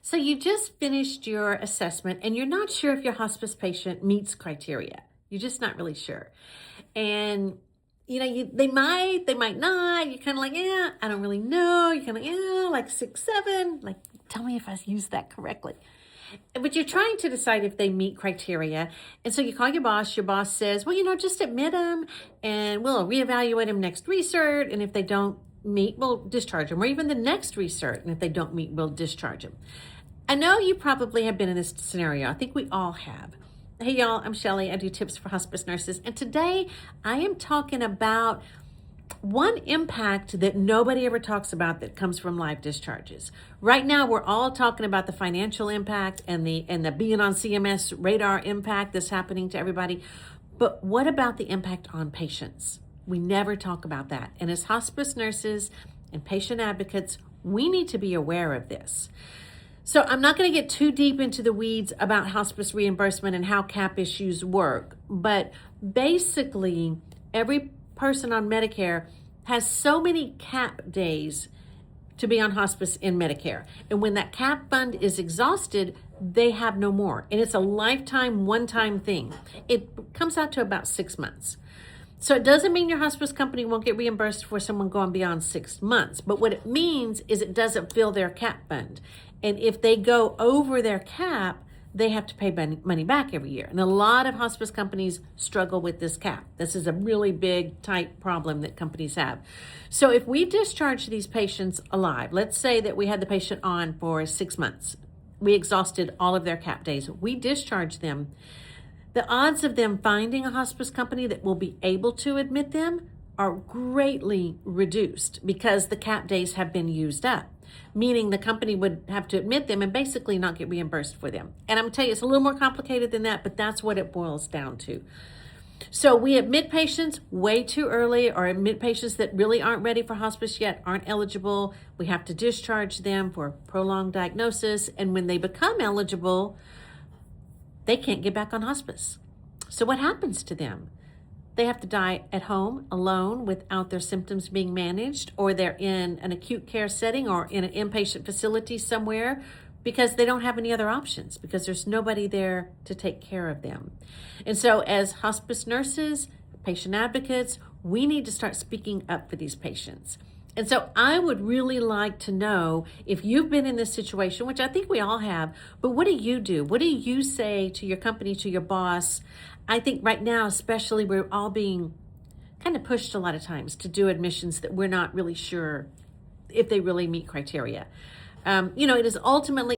So you just finished your assessment and you're not sure if your hospice patient meets criteria. You're just not really sure. And they might not. You're kind of like, yeah, I don't really know. You're kind of, yeah, like 6, 7. Like, tell me if I used that correctly. But you're trying to decide if they meet criteria. And so you call your boss. Your boss says, well, just admit them and we'll reevaluate them next recert. And if they don't meet, we'll discharge them. Or even the next recert. And if they don't meet, we'll discharge them. I know you probably have been in this scenario. I think we all have. Hey, y'all, I'm Shelly. I do tips for hospice nurses. And today I am talking about one impact that nobody ever talks about that comes from live discharges. Right now, we're all talking about the financial impact and the being on CMS radar impact that's happening to everybody. But what about the impact on patients? We never talk about that. And as hospice nurses and patient advocates, we need to be aware of this. So I'm not going to get too deep into the weeds about hospice reimbursement and how cap issues work, but basically every person on Medicare has so many cap days to be on hospice in Medicare. And when that cap fund is exhausted, they have no more. And it's a lifetime, one-time thing. It comes out to about 6 months. So it doesn't mean your hospice company won't get reimbursed for someone going beyond 6 months. But what it means is it doesn't fill their cap fund. And if they go over their cap, they have to pay money back every year. And a lot of hospice companies struggle with this cap. This is a really big, tight problem that companies have. So if we discharge these patients alive, let's say that we had the patient on for 6 months. We exhausted all of their cap days. We discharge them. The odds of them finding a hospice company that will be able to admit them are greatly reduced because the cap days have been used up, meaning the company would have to admit them and basically not get reimbursed for them. And I'm going to tell you, it's a little more complicated than that, but that's what it boils down to. So we admit patients way too early or admit patients that really aren't ready for hospice yet, aren't eligible. We have to discharge them for prolonged diagnosis. And when they become eligible, they can't get back on hospice. So what happens to them? They have to die at home alone without their symptoms being managed, or they're in an acute care setting or in an inpatient facility somewhere because they don't have any other options because there's nobody there to take care of them. And so as hospice nurses, patient advocates, we need to start speaking up for these patients. And so I would really like to know if you've been in this situation, which I think we all have, but what do you do? What do you say to your company, to your boss? I think right now, especially, we're all being kind of pushed a lot of times to do admissions that we're not really sure if they really meet criteria. It is ultimately